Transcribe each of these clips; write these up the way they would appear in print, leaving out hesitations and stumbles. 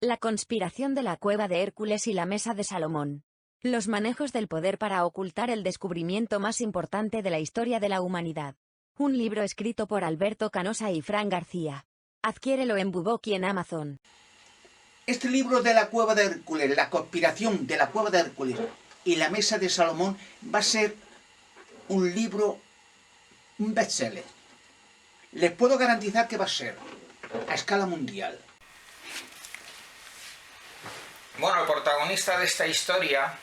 La conspiración de la cueva de Hércules y la mesa de Salomón. Los manejos del poder para ocultar el descubrimiento más importante de la historia de la humanidad. Un libro escrito por Alberto Canosa y Fran García. Adquiérelo en Bubok y en Amazon. Este libro de la cueva de Hércules, la conspiración de la cueva de Hércules y la mesa de Salomón va a ser un libro, un bestseller. Les puedo garantizar que va a ser a escala mundial. Bueno, el protagonista de esta historia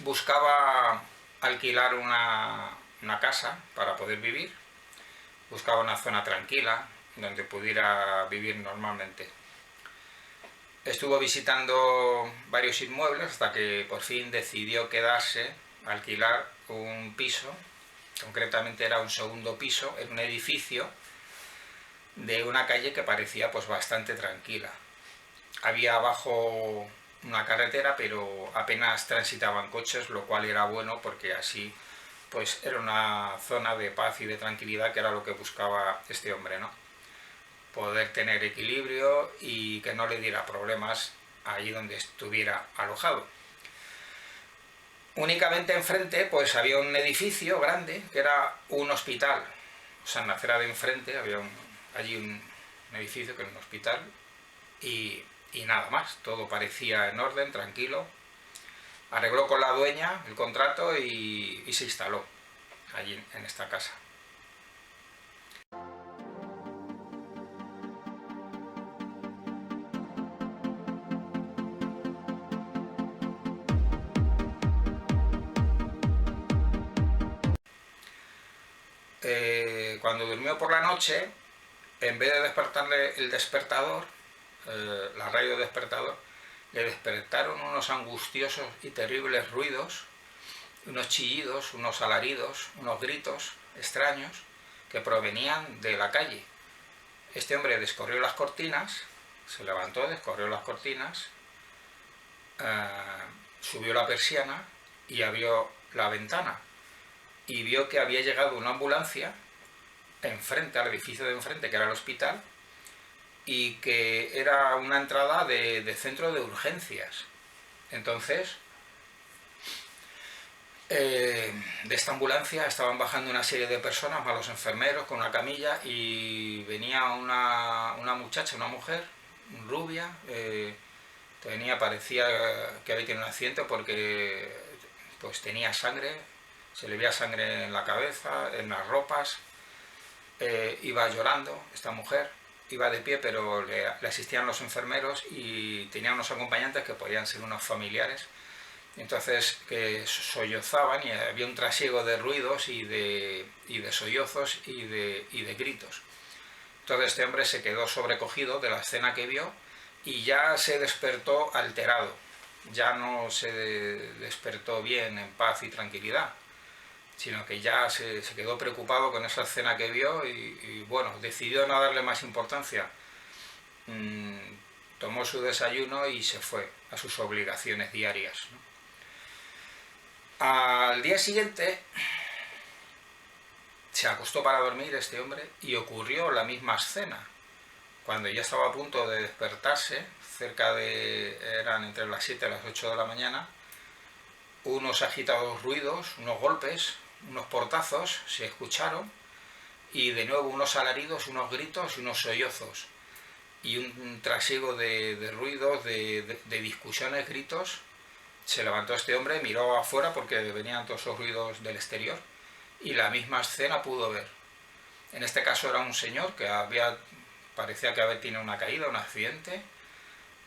buscaba alquilar una casa para poder vivir. Buscaba una zona tranquila donde pudiera vivir normalmente. Estuvo visitando varios inmuebles hasta que por fin decidió quedarse a alquilar un piso. Concretamente era un segundo piso en un edificio de una calle que parecía pues bastante tranquila. Había abajo una carretera, pero apenas transitaban coches, lo cual era bueno porque así pues era una zona de paz y de tranquilidad, que era lo que buscaba este hombre, ¿no? Poder tener equilibrio y que no le diera problemas allí donde estuviera alojado. Únicamente enfrente pues había un edificio grande que era un hospital. O sea, en la acera de enfrente había allí un edificio que era un hospital y nada más, todo parecía en orden, tranquilo. Arregló con la dueña el contrato y se instaló allí en esta casa. Cuando durmió por la noche, en vez de despertarle el despertador, la radio despertador, le despertaron unos angustiosos y terribles ruidos, unos chillidos, unos alaridos, unos gritos extraños que provenían de la calle. Este hombre descorrió las cortinas, se levantó, descorrió las cortinas, subió la persiana y abrió la ventana y vio que había llegado una ambulancia enfrente, al edificio de enfrente, que era el hospital, y que era una entrada de centro de urgencias. Entonces, de esta ambulancia estaban bajando una serie de personas, malos enfermeros, con una camilla, y venía una muchacha, una mujer, rubia, parecía que había tenido un accidente porque pues tenía sangre, se le veía sangre en la cabeza, en las ropas, iba llorando esta mujer. Iba de pie, pero le asistían los enfermeros y tenía unos acompañantes que podían ser unos familiares. Entonces, que sollozaban y había un trasiego de ruidos y de sollozos y de gritos. Entonces este hombre se quedó sobrecogido de la escena que vio y ya se despertó alterado. Ya no se despertó bien, en paz y tranquilidad, sino que ya se quedó preocupado con esa escena que vio y bueno, decidió no darle más importancia. Tomó su desayuno y se fue a sus obligaciones diarias, ¿no? Al día siguiente se acostó para dormir este hombre y ocurrió la misma escena. Cuando ya estaba a punto de despertarse, eran entre las 7 y las 8 de la mañana, unos agitados ruidos, unos golpes, unos portazos se escucharon y de nuevo unos alaridos, unos gritos y unos sollozos y un trasiego de ruidos, de discusiones, gritos. Se levantó este hombre, miró afuera porque venían todos esos ruidos del exterior y la misma escena pudo ver. En este caso era un señor que parecía que había tenido una caída, un accidente,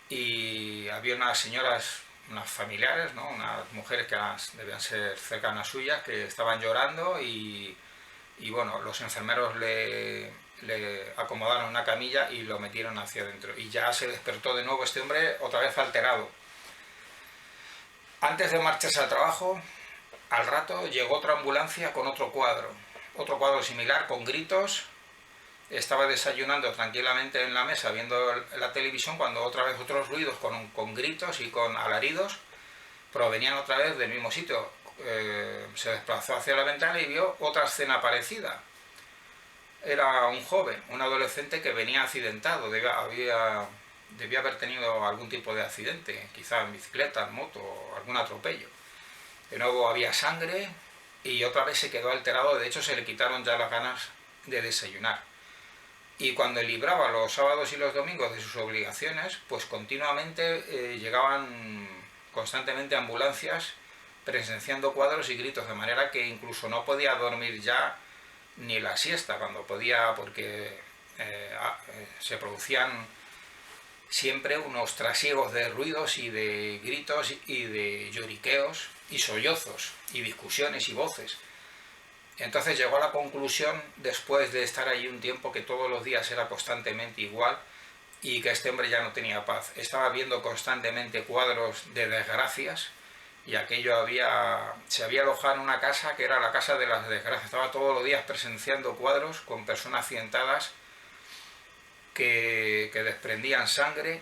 y había unas señoras, unas familiares, ¿no? Unas mujeres que debían ser cercanas suyas, que estaban llorando y bueno, los enfermeros le acomodaron una camilla y lo metieron hacia adentro. Y ya se despertó de nuevo este hombre, otra vez alterado. Antes de marcharse al trabajo, al rato llegó otra ambulancia con otro cuadro similar, con gritos. Estaba desayunando tranquilamente en la mesa viendo la televisión cuando otra vez otros ruidos con gritos y con alaridos provenían otra vez del mismo sitio. Se desplazó hacia la ventana y vio otra escena parecida. Era un joven, un adolescente que venía accidentado, debió haber tenido algún tipo de accidente, quizá en bicicleta, en moto, o algún atropello. De nuevo había sangre y otra vez se quedó alterado, de hecho se le quitaron ya las ganas de desayunar. Y cuando libraba los sábados y los domingos de sus obligaciones, pues continuamente llegaban constantemente ambulancias presenciando cuadros y gritos, de manera que incluso no podía dormir ya ni la siesta cuando podía, porque se producían siempre unos trasiegos de ruidos y de gritos y de lloriqueos y sollozos y discusiones y voces. Entonces llegó a la conclusión, después de estar allí un tiempo, que todos los días era constantemente igual y que este hombre ya no tenía paz. Estaba viendo constantemente cuadros de desgracias y aquello se había alojado en una casa que era la casa de las desgracias. Estaba todos los días presenciando cuadros con personas accidentadas que desprendían sangre,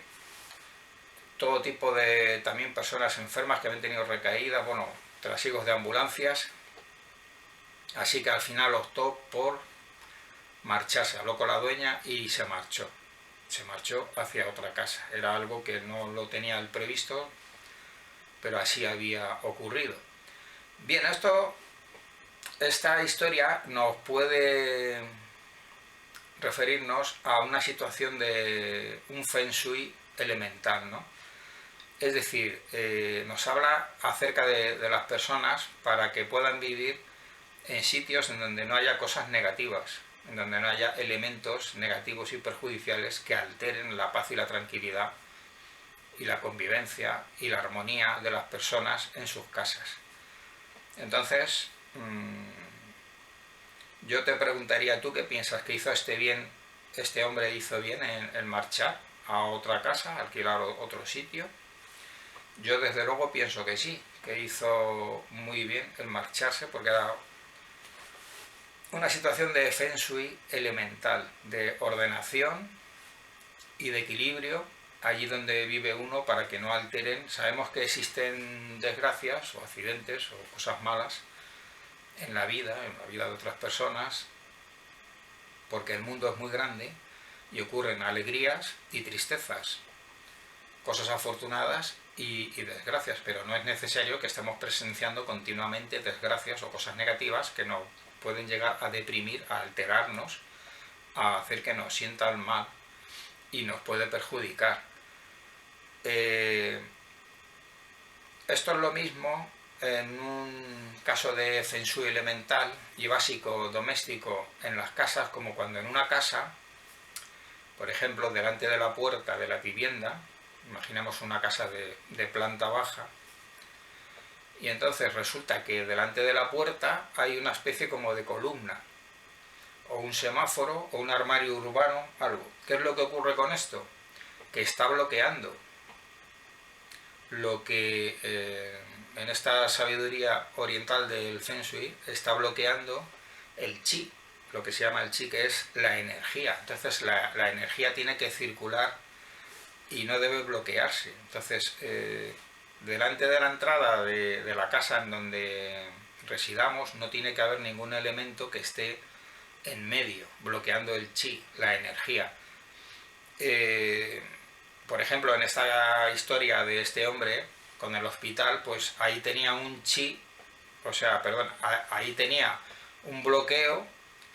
todo tipo de también personas enfermas que habían tenido recaídas, bueno, trasiegos de ambulancias. Así que al final optó por marcharse, habló con la dueña y se marchó. Se marchó hacia otra casa. Era algo que no lo tenía el previsto, pero así había ocurrido. Bien, esta historia nos puede referirnos a una situación de un feng shui elemental, ¿no? Es decir, nos habla acerca de las personas para que puedan vivir en sitios en donde no haya cosas negativas, en donde no haya elementos negativos y perjudiciales que alteren la paz y la tranquilidad y la convivencia y la armonía de las personas en sus casas. Entonces, yo te preguntaría, ¿tú qué piensas? ¿Que este hombre hizo bien en marchar a otra casa, alquilar otro sitio? Yo desde luego pienso que sí, que hizo muy bien el marcharse, porque era una situación de feng shui elemental, de ordenación y de equilibrio allí donde vive uno, para que no alteren. Sabemos que existen desgracias o accidentes o cosas malas en la vida de otras personas, porque el mundo es muy grande y ocurren alegrías y tristezas, cosas afortunadas y desgracias, pero no es necesario que estemos presenciando continuamente desgracias o cosas negativas que nos pueden llegar a deprimir, a alterarnos, a hacer que nos sientan mal y nos puede perjudicar. Esto es lo mismo en un caso de feng shui elemental y básico doméstico en las casas, como cuando en una casa, por ejemplo, delante de la puerta de la vivienda, imaginemos una casa de planta baja, y entonces resulta que delante de la puerta hay una especie como de columna, o un semáforo, o un armario urbano, algo. ¿Qué es lo que ocurre con esto? Que está bloqueando lo que en esta sabiduría oriental del Feng Shui está bloqueando el chi, lo que se llama el chi, que es la energía. Entonces la energía tiene que circular y no debe bloquearse. Entonces, delante de la entrada de la casa en donde residamos, no tiene que haber ningún elemento que esté en medio, bloqueando el chi, la energía. Por ejemplo, en esta historia de este hombre con el hospital, pues ahí tenía un chi, ahí tenía un bloqueo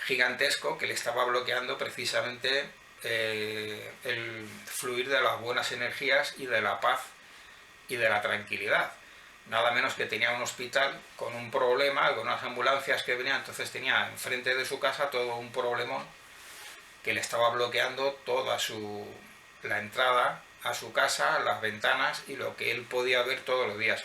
gigantesco que le estaba bloqueando precisamente el fluir de las buenas energías y de la paz y de la tranquilidad. Nada menos que tenía un hospital con un problema, con unas ambulancias que venían, entonces tenía enfrente de su casa todo un problemón que le estaba bloqueando toda la entrada a su casa, las ventanas y lo que él podía ver todos los días.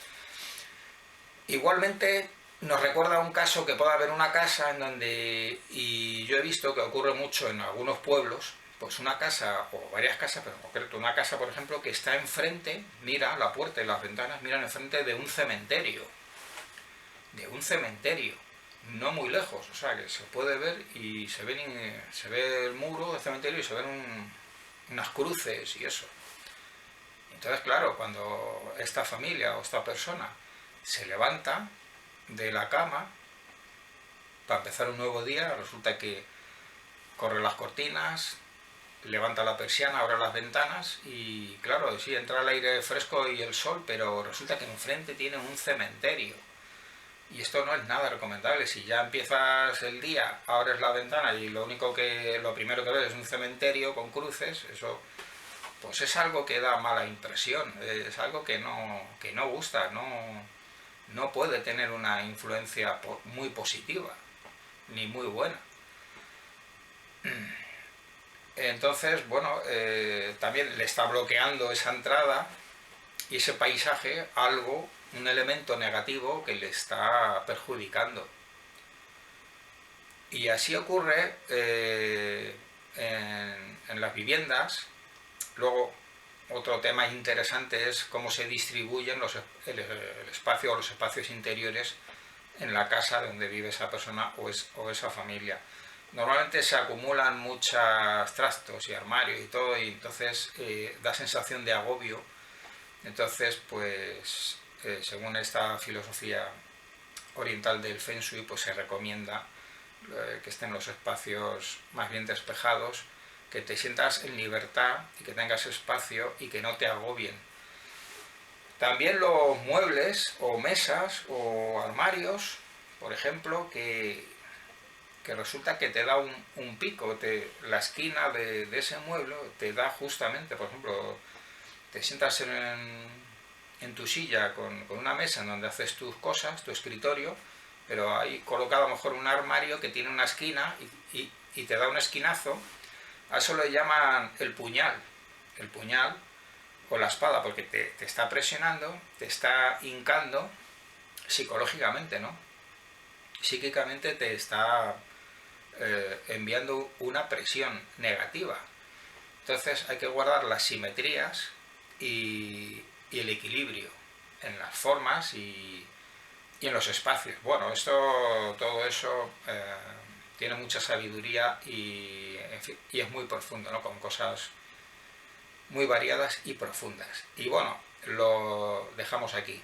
Igualmente nos recuerda un caso que puede haber una casa en donde, y yo he visto que ocurre mucho en algunos pueblos, pues una casa o varias casas, pero en concreto una casa, por ejemplo, que está enfrente, mira la puerta y las ventanas miran enfrente de un cementerio, no muy lejos, o sea que se puede ver y se ve el muro del cementerio y se ven unas cruces y eso. Entonces, claro, cuando esta familia o esta persona se levanta de la cama para empezar un nuevo día, resulta que corre las cortinas, levanta la persiana, abre las ventanas y claro, sí, entra el aire fresco y el sol, pero resulta que enfrente tiene un cementerio. Y esto no es nada recomendable. Si ya empiezas el día, abres la ventana y lo primero que ves es un cementerio con cruces, eso pues es algo que da mala impresión, es algo que no gusta, no puede tener una influencia muy positiva, ni muy buena. Entonces, bueno, también le está bloqueando esa entrada y ese paisaje un elemento negativo que le está perjudicando. Y así ocurre en las viviendas. Luego, otro tema interesante es cómo se distribuyen el espacio o los espacios interiores en la casa donde vive esa persona o esa familia. Normalmente se acumulan muchos trastos y armarios y todo, y entonces da sensación de agobio. Entonces, pues, según esta filosofía oriental del Feng Shui, pues se recomienda que estén los espacios más bien despejados, que te sientas en libertad y que tengas espacio y que no te agobien. También los muebles o mesas o armarios, por ejemplo, que resulta que te da un pico, la esquina de ese mueble te da justamente, por ejemplo, te sientas en tu silla con una mesa en donde haces tus cosas, tu escritorio, pero ahí colocado a lo mejor un armario que tiene una esquina y te da un esquinazo. A eso le llaman el puñal o la espada, porque te está presionando, te está hincando psicológicamente, ¿no? Psíquicamente te está enviando una presión negativa. Entonces hay que guardar las simetrías y el equilibrio en las formas y en los espacios. Bueno, todo eso tiene mucha sabiduría y es muy profundo, ¿no? Con cosas muy variadas y profundas. Y bueno, lo dejamos aquí.